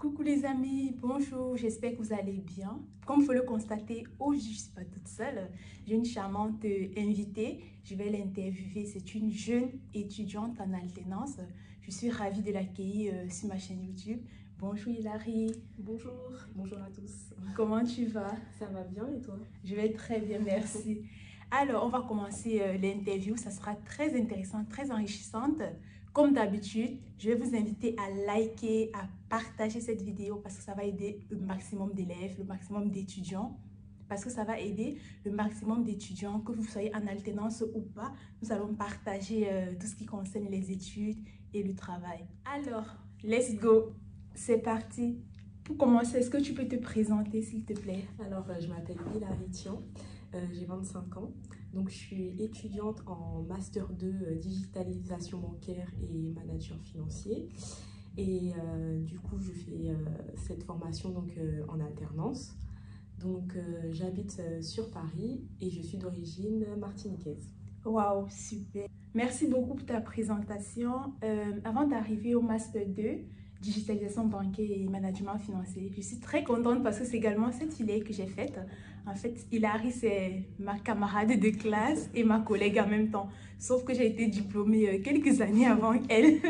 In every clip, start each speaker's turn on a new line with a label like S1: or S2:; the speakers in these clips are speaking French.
S1: Coucou les amis, bonjour, j'espère que vous allez bien. Comme vous le constatez, aujourd'hui je ne suis pas toute seule. J'ai une charmante invitée, je vais l'interviewer. C'est une jeune étudiante en alternance. Je suis ravie de l'accueillir sur ma chaîne YouTube. Bonjour Hilary.
S2: Bonjour à tous.
S1: Comment tu vas?
S2: Ça va bien et toi?
S1: Je vais très bien, merci. Alors, on va commencer l'interview. Ça sera très intéressant, très enrichissante. Comme d'habitude, je vais vous inviter à liker, à partager cette vidéo parce que ça va aider le maximum d'élèves, le maximum d'étudiants. Parce que ça va aider le maximum d'étudiants, que vous soyez en alternance ou pas. Nous allons partager tout ce qui concerne les études et le travail. Alors, let's go. C'est parti. Pour commencer, est-ce que tu peux te présenter, s'il te plaît?
S2: Alors, je m'appelle Hilary Thian, j'ai 25 ans. Donc, je suis étudiante en Master 2 Digitalisation bancaire et Manager financier. Et du coup, je fais cette formation en alternance. Donc, j'habite sur Paris et je suis d'origine martiniquaise.
S1: Waouh, super. Merci beaucoup pour ta présentation. Avant d'arriver au Master 2, Digitalisation bancaire et management financier, je suis très contente parce que c'est également cette filière que j'ai faite. En fait, Hilary, c'est ma camarade de classe et ma collègue en même temps. Sauf que j'ai été diplômée quelques années avant elle.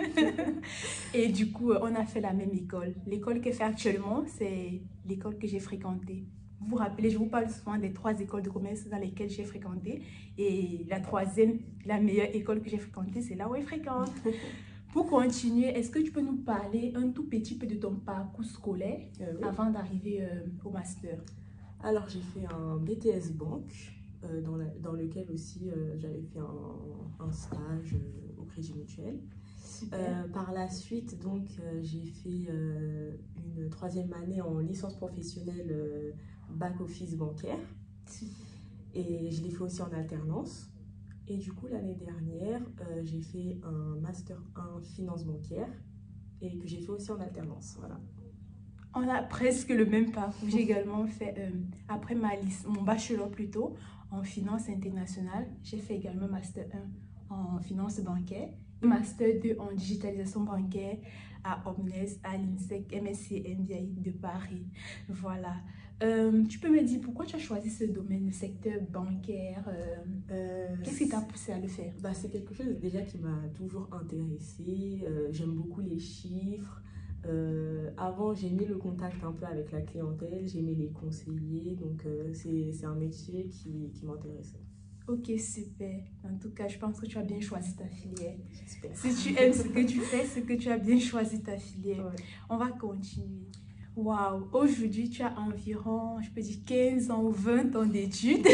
S1: Et du coup, on a fait la même école. L'école qu'elle fait actuellement, c'est l'école que j'ai fréquentée. Vous vous rappelez, je vous parle souvent des 3 écoles de commerce dans lesquelles j'ai fréquenté. Et la troisième, la meilleure école que j'ai fréquentée, c'est là où elle fréquente. Pour continuer, est-ce que tu peux nous parler un tout petit peu de ton parcours scolaire
S2: Oui.
S1: avant d'arriver au master?
S2: Alors, j'ai fait un BTS banque dans lequel aussi j'avais fait un stage au Crédit Mutuel. Par la suite, j'ai fait une 3e année en licence professionnelle back-office bancaire. Et je l'ai fait aussi en alternance. Et du coup, l'année dernière, j'ai fait un Master 1 finance bancaire et que j'ai fait aussi en alternance. Voilà.
S1: On a presque le même parcours. J'ai également fait, après mon bachelor plutôt, en finance internationale, j'ai fait également Master 1 en finance bancaire, Master 2 en digitalisation bancaire à Omnes, à l'INSEC, MSc MBA de Paris. Voilà. Tu peux me dire pourquoi tu as choisi ce domaine, le secteur bancaire? Qu'est-ce qui t'a poussé à le faire?
S2: C'est quelque chose déjà qui m'a toujours intéressée. J'aime beaucoup les chiffres. Avant, j'aimais le contact un peu avec la clientèle, j'aimais les conseillers, donc c'est un métier qui m'intéressait.
S1: Ok, super. En tout cas, je pense que tu as bien choisi ta filière.
S2: J'espère.
S1: Si tu aimes ce que tu fais, c'est que tu as bien choisi ta filière.
S2: Ouais.
S1: On va continuer. Waouh, aujourd'hui, tu as environ, je peux dire 15 ans ou 20 ans d'études.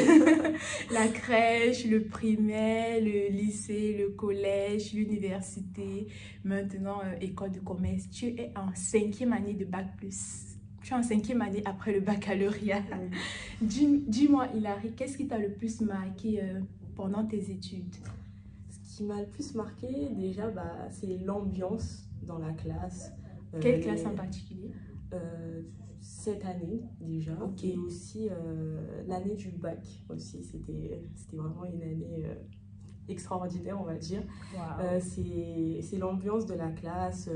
S1: La crèche, le primaire, le lycée, le collège, l'université, maintenant école de commerce. Tu es en 5e année de Bac+. Tu es en 5e année après le baccalauréat. Dis-moi, Hilary, qu'est-ce qui t'a le plus marqué pendant tes études?
S2: Ce qui m'a le plus marqué, déjà, c'est l'ambiance dans la classe.
S1: Quelle classe en particulier?
S2: Cette année déjà,
S1: Okay.
S2: Et aussi l'année du bac aussi, c'était vraiment une année extraordinaire, on va dire.
S1: Wow.
S2: C'est l'ambiance de la classe,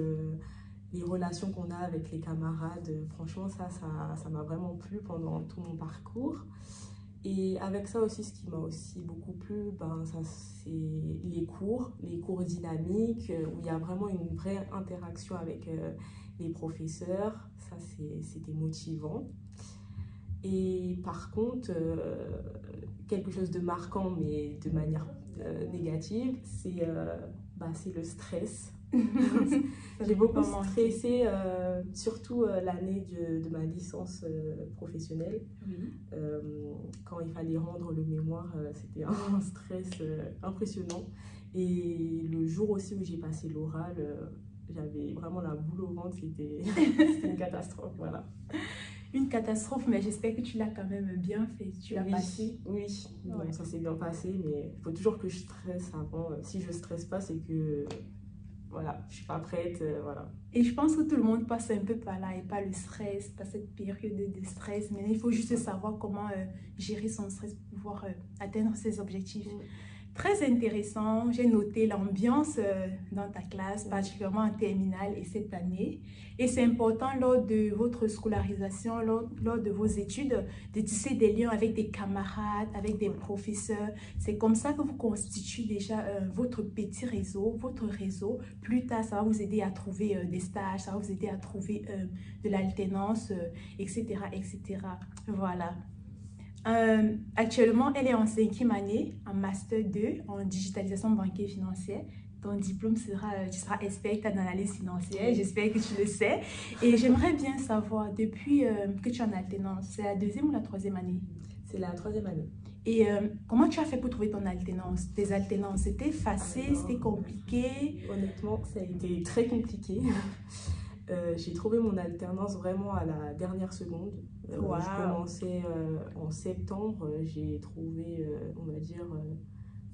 S2: les relations qu'on a avec les camarades. Franchement, ça m'a vraiment plu pendant tout mon parcours. Et avec ça aussi, ce qui m'a aussi beaucoup plu, c'est les cours dynamiques, où il y a vraiment une vraie interaction avec les professeurs. Ça, c'était motivant. Et par contre, quelque chose de marquant, mais de manière négative, c'est le stress. J'ai beaucoup stressé, surtout l'année de ma licence professionnelle.
S1: Oui.
S2: Quand il fallait rendre le mémoire, c'était un stress impressionnant. Et le jour aussi où j'ai passé l'oral, j'avais vraiment la boule au ventre, c'était une catastrophe, voilà.
S1: Une catastrophe, mais j'espère que tu l'as quand même bien fait. Tu l'as passé?
S2: Oui,
S1: ouais.
S2: Ça s'est bien passé, mais il faut toujours que je stresse avant. Si je ne stresse pas, c'est que voilà, je suis pas prête, voilà.
S1: Et je pense que tout le monde passe un peu par là et pas le stress, par cette période de stress. Mais il faut juste savoir comment gérer son stress pour pouvoir atteindre ses objectifs. Très intéressant. J'ai noté l'ambiance dans ta classe, particulièrement en terminale et cette année. Et c'est important lors de votre scolarisation, lors de vos études, de tisser des liens avec des camarades, avec des professeurs. C'est comme ça que vous constituez déjà votre petit réseau, votre réseau. Plus tard, ça va vous aider à trouver des stages, ça va vous aider à trouver de l'alternance, etc., etc. Voilà. Actuellement, elle est en 5e année, en Master 2, en digitalisation bancaire et financière. Ton diplôme sera, tu seras expert en analyse financière, j'espère que tu le sais. Et j'aimerais bien savoir, depuis que tu es en alternance, c'est la 2e ou la 3e année?
S2: C'est la 3e année.
S1: Et comment tu as fait pour trouver ton alternance? Tes alternances, c'était facile, c'était compliqué?
S2: Honnêtement, ça a été très compliqué. J'ai trouvé mon alternance vraiment à la dernière seconde.
S1: Wow.
S2: Je commençais en septembre, j'ai trouvé, on va dire,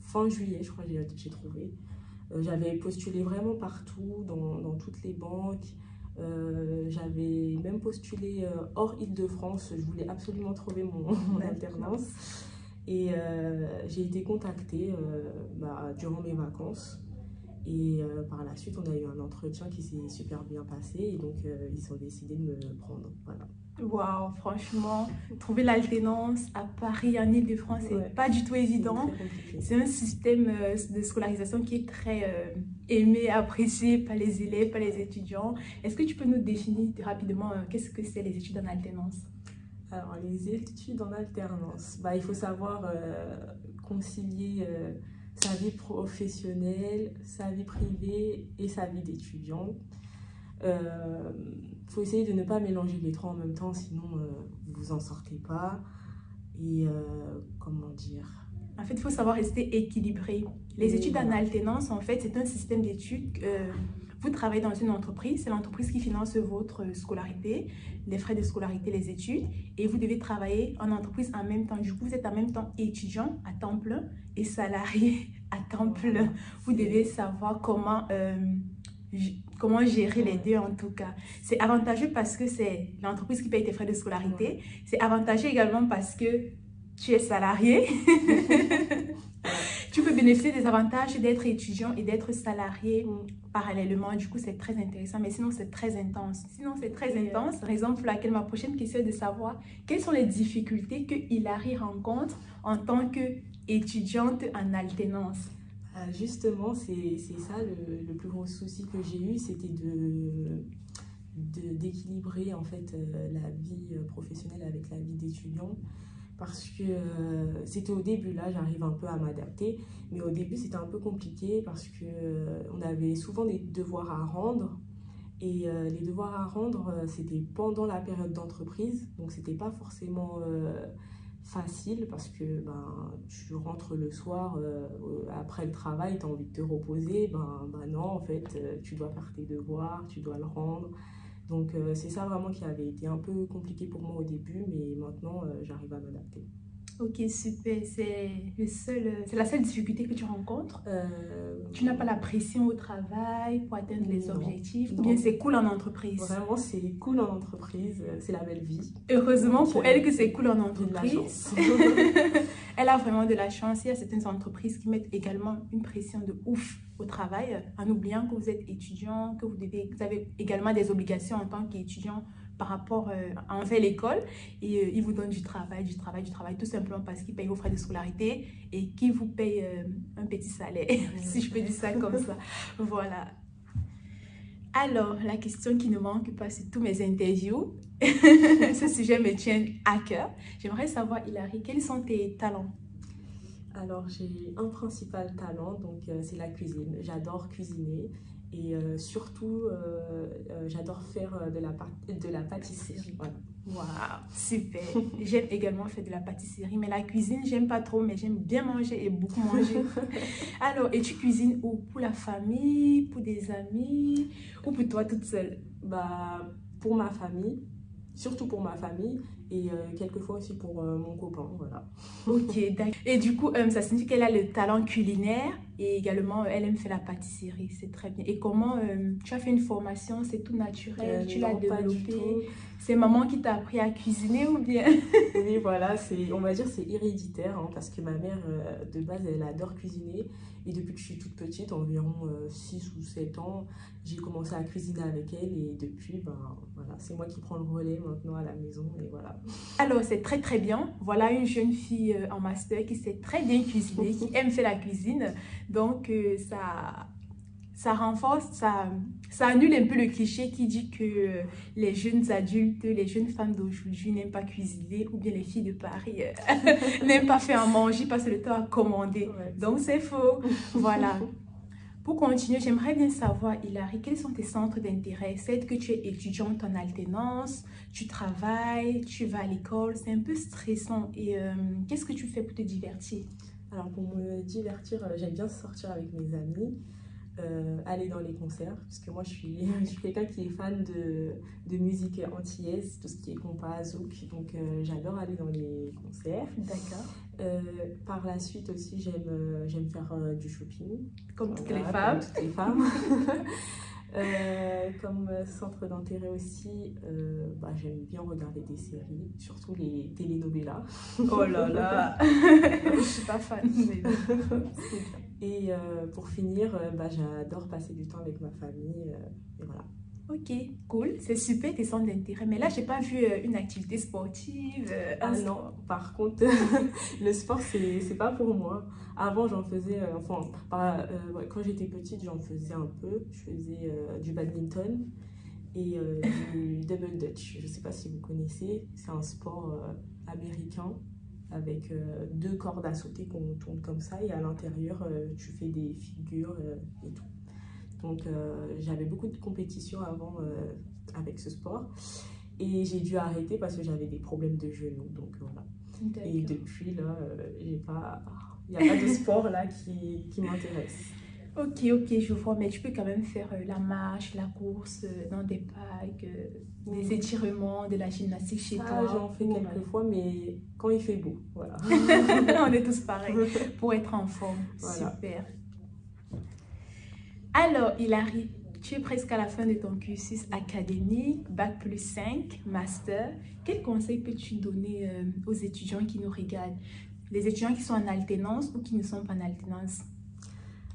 S2: fin juillet, je crois que j'ai trouvé. J'avais postulé vraiment partout, dans toutes les banques. J'avais même postulé hors Île-de-France. Je voulais absolument trouver mon alternance. Et j'ai été contactée durant mes vacances. Et par la suite, on a eu un entretien qui s'est super bien passé. Et donc, ils ont décidé de me prendre. Voilà.
S1: Waouh, franchement, trouver l'alternance à Paris, en Île-de-France, c'est pas du tout évident. C'est un système de scolarisation qui est très aimé, apprécié par les élèves, par les étudiants. Est-ce que tu peux nous définir rapidement qu'est-ce que c'est les études en alternance?
S2: Alors, les études en alternance, il faut savoir concilier sa vie professionnelle, sa vie privée et sa vie d'étudiant. Faut essayer de ne pas mélanger les trois en même temps, sinon vous en sortez pas. Et comment dire?
S1: En fait, il faut savoir rester équilibré. Les études en alternance, en fait, c'est un système d'études. Vous travaillez dans une entreprise, c'est l'entreprise qui finance votre scolarité, les frais de scolarité, les études, et vous devez travailler en entreprise en même temps. Du coup, vous êtes en même temps étudiant à temps plein et salarié à temps plein. Vous devez savoir comment gérer les deux en tout cas. C'est avantageux parce que c'est l'entreprise qui paye tes frais de scolarité. C'est avantageux également parce que tu es salarié. Tu peux bénéficier des avantages d'être étudiant et d'être salarié parallèlement. Du coup, c'est très intéressant, mais sinon, c'est très intense. Raison pour laquelle ma prochaine question est de savoir quelles sont les difficultés que Hilary rencontre en tant qu'étudiante en alternance.
S2: Justement, c'est ça le plus gros souci que j'ai eu, c'était d'équilibrer en fait la vie professionnelle avec la vie d'étudiant. Parce que c'était au début, là j'arrive un peu à m'adapter, mais au début c'était un peu compliqué parce qu'on avait souvent des devoirs à rendre. Et les devoirs à rendre, c'était pendant la période d'entreprise, donc c'était pas forcément facile parce que tu rentres le soir après le travail, tu as envie de te reposer, non en fait tu dois faire tes devoirs, tu dois le rendre. Donc c'est ça vraiment qui avait été un peu compliqué pour moi au début, mais maintenant j'arrive à m'adapter.
S1: Ok, super. C'est la seule difficulté que tu rencontres? Tu n'as pas la pression au travail pour atteindre les objectifs? Ou bien c'est cool en entreprise?
S2: Vraiment, c'est cool en entreprise. C'est la belle vie.
S1: Heureusement pour elle que c'est cool en entreprise.
S2: De la chance.
S1: Elle a vraiment de la chance. Il y a certaines entreprises qui mettent également une pression de ouf au travail, en oubliant que vous êtes étudiant, que vous avez également des obligations en tant qu'étudiant par rapport envers l'école, et ils vous donnent du travail, tout simplement parce qu'ils payent vos frais de scolarité et qu'ils vous payent un petit salaire, si je peux dire ça comme ça. Voilà. Alors, la question qui ne manque pas sur tous mes interviews, ce sujet me tient à cœur. J'aimerais savoir, Hilary, quels sont tes talents?
S2: Alors, j'ai un principal talent, donc c'est la cuisine. J'adore cuisiner. Et surtout, j'adore faire de la pâtisserie. Voilà.
S1: Waouh, super. J'aime également faire de la pâtisserie, mais la cuisine, j'aime pas trop, mais j'aime bien manger et beaucoup manger. Alors, et tu cuisines où? Pour la famille, pour des amis ou pour toi toute seule?
S2: Pour ma famille, surtout pour ma famille. et quelquefois aussi pour mon copain, voilà.
S1: Ok, d'accord. Et du coup, ça signifie qu'elle a le talent culinaire et également elle aime faire la pâtisserie, c'est très bien. Et comment tu as fait une formation, c'est tout naturel, tu l'as
S2: Non, pas du
S1: développé,
S2: tout.
S1: c'est maman qui t'a appris à cuisiner ou bien?
S2: Oui, voilà, on va dire c'est héréditaire, hein, parce que ma mère, de base, elle adore cuisiner. Et depuis que je suis toute petite, environ 6 ou 7 ans, j'ai commencé à cuisiner avec elle. Et depuis, ben, voilà, c'est moi qui prends le relais maintenant à la maison. Et voilà.
S1: Alors, c'est très très bien. Voilà une jeune fille en master qui sait très bien cuisiner, qui aime faire la cuisine. Donc, ça renforce, ça annule un peu le cliché qui dit que les jeunes adultes, les jeunes femmes d'aujourd'hui n'aiment pas cuisiner ou bien les filles de Paris n'aiment pas faire à manger, passent le temps à commander.
S2: Ouais,
S1: Donc, c'est faux. Voilà. Pour continuer, j'aimerais bien savoir, Hilary, quels sont tes centres d'intérêt? C'est que tu es étudiante en alternance, tu travailles, tu vas à l'école, c'est un peu stressant. Et qu'est-ce que tu fais pour te divertir?
S2: alors pour me divertir, j'aime bien sortir avec mes amis, aller dans les concerts, parce que moi je suis quelqu'un qui est fan de musique antillaise, tout ce qui est compas, zouk, donc j'adore aller dans les concerts.
S1: D'accord.
S2: Par la suite aussi, j'aime faire du shopping.
S1: Comme toutes les
S2: Voilà,
S1: femmes.
S2: comme toutes les femmes. Comme centre d'intérêt aussi, bah, j'aime bien regarder des séries, surtout les telenovelas.
S1: Oh là là, je suis pas fan. Mais bon, c'est bien.
S2: Et pour finir, bah, j'adore passer du temps avec ma famille. Et voilà.
S1: Ok, cool, c'est super tes centres d'intérêt. Mais là, j'ai pas vu une activité sportive, un
S2: Ah non,
S1: sport.
S2: par contre, le sport, c'est pas pour moi. Avant, j'en faisais, enfin, ouais, quand j'étais petite, j'en faisais un peu. Je faisais du badminton et du double dutch. Je sais pas si vous connaissez, c'est un sport américain avec deux cordes à sauter qu'on tourne comme ça et à l'intérieur, tu fais des figures et tout. Donc, j'avais beaucoup de compétitions avant avec ce sport. Et j'ai dû arrêter parce que j'avais des problèmes de genoux. Donc voilà. Et
S1: D'accord.
S2: depuis, là, il n'y a pas de sport là qui m'intéresse.
S1: Ok, ok, je vois, mais tu peux quand même faire la marche, la course dans des parcs, des étirements, de la gymnastique chez
S2: Ça,
S1: toi.
S2: j'en fais
S1: Pour,
S2: quelques fois, mais quand il fait beau, voilà.
S1: On est tous pareils pour être en forme.
S2: Voilà.
S1: Super. Alors, Hilary, tu es presque à la fin de ton cursus académique, Bac+5, Master. Quel conseil peux-tu donner aux étudiants qui nous regardent? Les étudiants qui sont en alternance ou qui ne sont pas en alternance?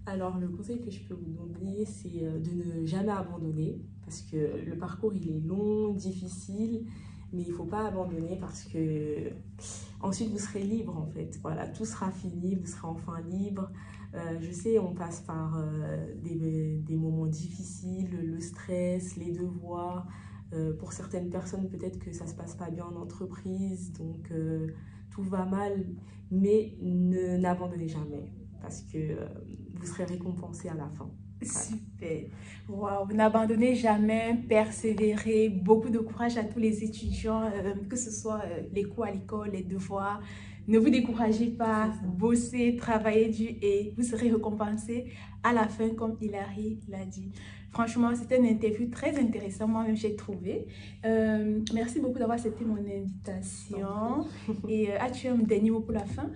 S2: Alors, le conseil que je peux vous donner, c'est de ne jamais abandonner parce que le parcours, il est long, difficile, mais il ne faut pas abandonner parce que ensuite, vous serez libre en fait. Voilà, tout sera fini, vous serez enfin libre. Je sais, on passe par des moments difficiles, le stress, les devoirs. Pour certaines personnes, peut-être que ça ne se passe pas bien en entreprise, donc tout va mal, mais n'abandonnez jamais parce que vous serez récompensé à la fin. Voilà.
S1: Super. Waouh, n'abandonnez jamais, persévérez. Beaucoup de courage à tous les étudiants, que ce soit les cours à l'école, les devoirs. Ne vous découragez pas, bossez, travaillez dur et vous serez récompensé à la fin, comme Hilary l'a dit. Franchement, c'était une interview très intéressante, moi-même j'ai trouvé. Merci beaucoup d'avoir accepté mon invitation. Et as-tu un dernier mot pour la fin?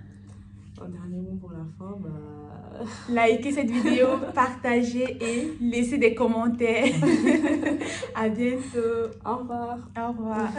S2: Un dernier mot pour la fin, bah...
S1: Likez cette vidéo, partagez et laissez des commentaires. À bientôt.
S2: Au revoir.
S1: Au revoir.